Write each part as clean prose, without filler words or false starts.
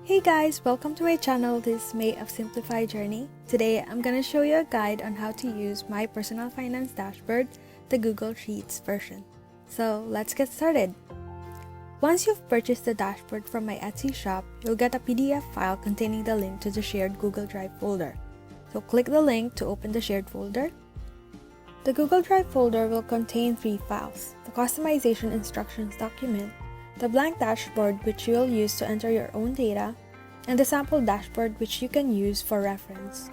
Hey guys, welcome to my channel. This is May of Simplified Journey. Today I'm gonna show you a guide on how to use my personal finance dashboard, the Google Sheets version. So let's get started. Once you've purchased the dashboard from my Etsy shop, you'll get a PDF file containing the link to the shared Google Drive folder. So click the link to open the shared folder. The Google Drive folder will contain 3 files: the customization instructions document, the blank dashboard which you will use to enter your own data, and the sample dashboard which you can use for reference.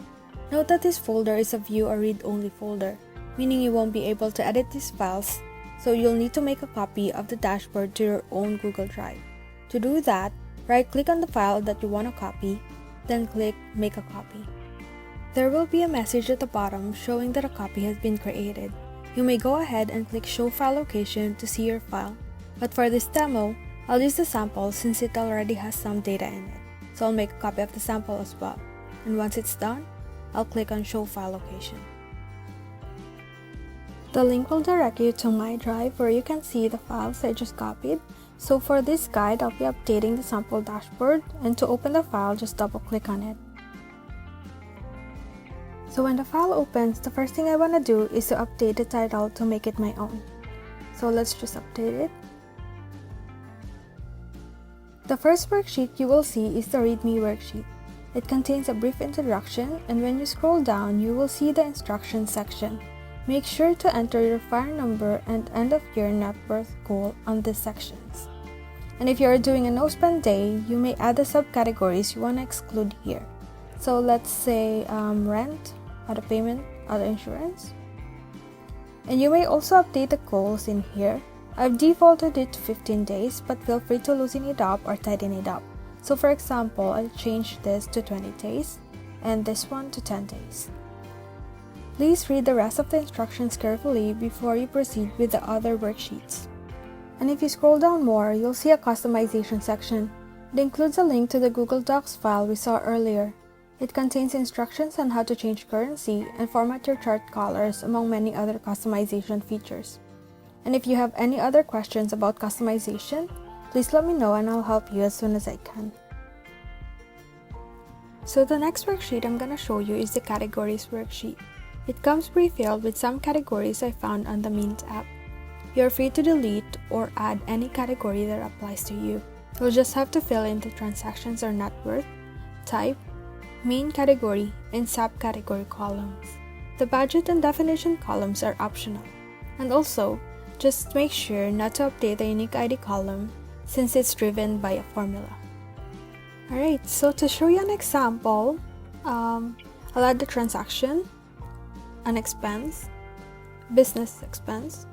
Note that this folder is a view or read-only folder, meaning you won't be able to edit these files, so you'll need to make a copy of the dashboard to your own Google Drive. To do that, right-click on the file that you want to copy, then click Make a Copy. There will be a message at the bottom showing that a copy has been created. You may go ahead and click Show File Location to see your file. But for this demo, I'll use the sample since it already has some data in it. So I'll make a copy of the sample as well. And once it's done, I'll click on Show File Location. The link will direct you to my drive where you can see the files I just copied. So for this guide, I'll be updating the sample dashboard, and to open the file, just double click on it. So when the file opens, the first thing I want to do is to update the title to make it my own. So let's just update it. The first worksheet you will see is the Readme worksheet. It contains a brief introduction, and when you scroll down, you will see the instructions section. Make sure to enter your fire number and end of year net worth goal on these sections. And if you are doing a no-spend day, you may add the subcategories you want to exclude here. So let's say rent, auto payment, auto insurance. And you may also update the goals in here. I've defaulted it to 15 days, but feel free to loosen it up or tighten it up. So for example, I'll change this to 20 days and this one to 10 days. Please read the rest of the instructions carefully before you proceed with the other worksheets. And if you scroll down more, you'll see a customization section. It includes a link to the Google Docs file we saw earlier. It contains instructions on how to change currency and format your chart colors, among many other customization features. And if you have any other questions about customization, please let me know and I'll help you as soon as I can. So the next worksheet I'm going to show you is the categories worksheet. It comes pre-filled with some categories I found on the Mint app. You're free to delete or add any category that applies to you. You'll just have to fill in the transactions or net worth, type, main category, and subcategory columns. The budget and definition columns are optional. And also, just make sure not to update the unique ID column since it's driven by a formula. Alright, so to show you an example, I'll add the transaction, an expense, business expense,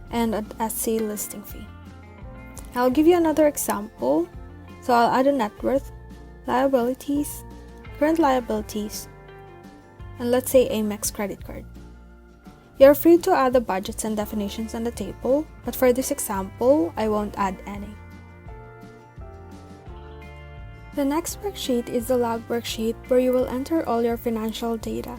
and an Etsy listing fee. I'll give you another example. So I'll add a net worth, liabilities, current liabilities, and let's say Amex credit card. You're free to add the budgets and definitions on the table, but for this example, I won't add any. The next worksheet is the log worksheet where you will enter all your financial data.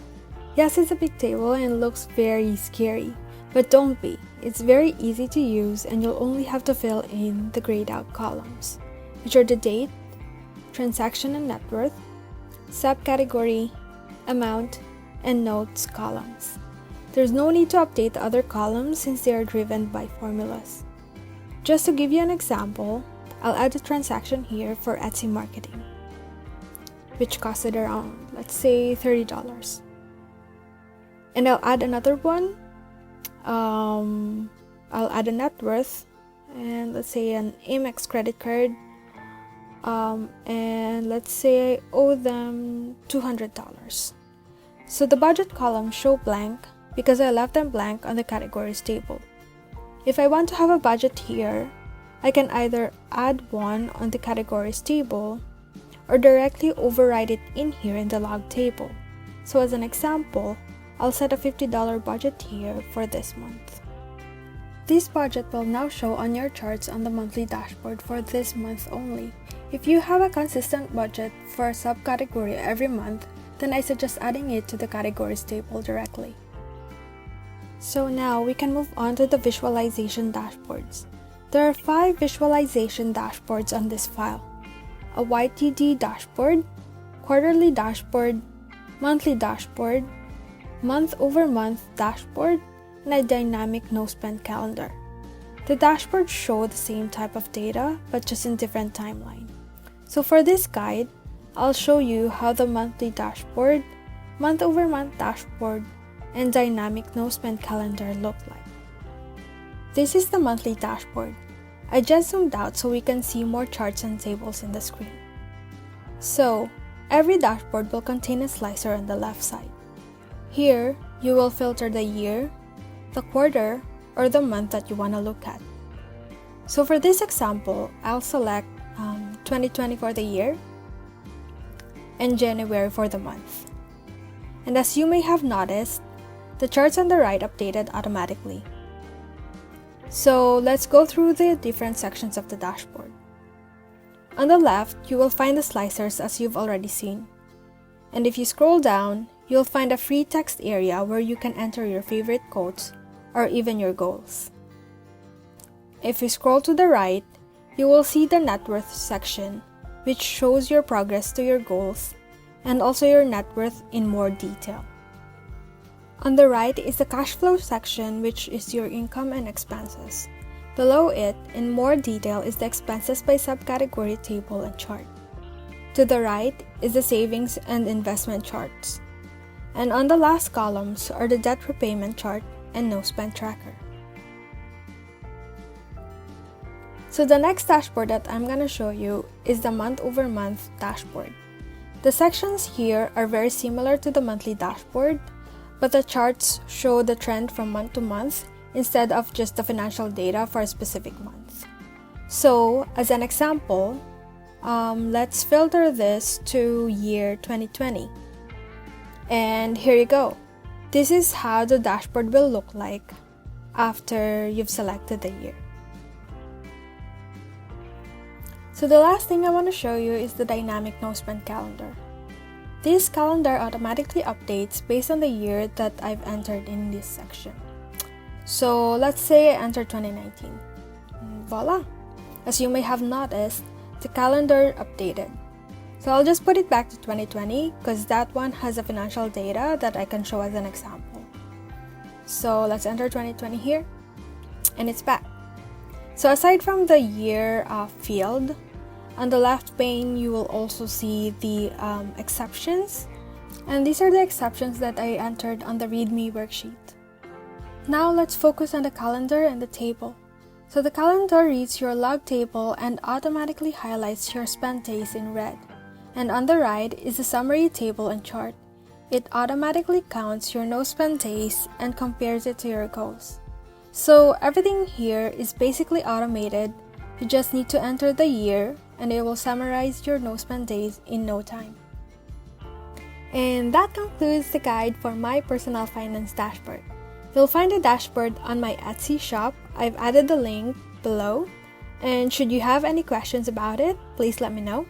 Yes, it's a big table and looks very scary, but don't be. It's very easy to use and you'll only have to fill in the grayed out columns, which are the date, transaction and net worth, subcategory, amount, and notes columns. There's no need to update the other columns since they are driven by formulas. Just to give you an example, I'll add a transaction here for Etsy marketing, which costed around, let's say, $30. And I'll add another one. I'll add a net worth, and let's say an Amex credit card, and let's say I owe them $200. So the budget columns show blank because I left them blank on the categories table. If I want to have a budget here, I can either add one on the categories table or directly override it in here in the log table. So as an example, I'll set a $50 budget here for this month. This budget will now show on your charts on the monthly dashboard for this month only. If you have a consistent budget for a subcategory every month, then I suggest adding it to the categories table directly. So now we can move on to the visualization dashboards. There are 5 visualization dashboards on this file. a YTD dashboard, quarterly dashboard, monthly dashboard, month-over-month dashboard, and a dynamic no-spend calendar. The dashboards show the same type of data, but just in different timeline. So for this guide, I'll show you how the monthly dashboard, month-over-month dashboard, and dynamic no-spend calendar look like. This is the monthly dashboard. I just zoomed out so we can see more charts and tables in the screen. So, every dashboard will contain a slicer on the left side. Here, you will filter the year, the quarter, or the month that you want to look at. So for this example, I'll select 2020 for the year and January for the month. And as you may have noticed, the charts on the right updated automatically. So let's go through the different sections of the dashboard. On the left, you will find the slicers as you've already seen. And if you scroll down, you'll find a free text area where you can enter your favorite quotes or even your goals. If you scroll to the right, you will see the net worth section, which shows your progress to your goals and also your net worth in more detail. On the right is the cash flow section, which is your income and expenses. Below it, in more detail, is the expenses by subcategory table and chart. To the right is the savings and investment charts. And on the last columns are the debt repayment chart and no spend tracker. So the next dashboard that I'm going to show you is the month-over-month dashboard. The sections here are very similar to the monthly dashboard, but the charts show the trend from month to month instead of just the financial data for a specific month. So, as an example, let's filter this to year 2020. And here you go. This is how the dashboard will look like after you've selected the year. So the last thing I want to show you is the dynamic no-spend calendar. This calendar automatically updates based on the year that I've entered in this section. So let's say I entered 2019. Voila! As you may have noticed, the calendar updated. So I'll just put it back to 2020 because that one has a financial data that I can show as an example. So let's enter 2020 here, and it's back. So aside from the year field, on the left pane, you will also see the exceptions. And these are the exceptions that I entered on the Readme worksheet. Now let's focus on the calendar and the table. So the calendar reads your log table and automatically highlights your spend days in red. And on the right is the summary table and chart. It automatically counts your no-spend days and compares it to your goals. So everything here is basically automated. You just need to enter the year and it will summarize your no-spend days in no time. And that concludes the guide for my personal finance dashboard. You'll find the dashboard on my Etsy shop. I've added the link below. And should you have any questions about it, please let me know.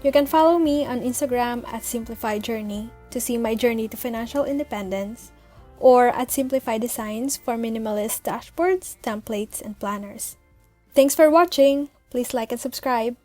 You can follow me on Instagram at Simplify Journey to see my journey to financial independence, or at Simplify Designs for minimalist dashboards, templates, and planners. Thanks for watching. Please like and subscribe.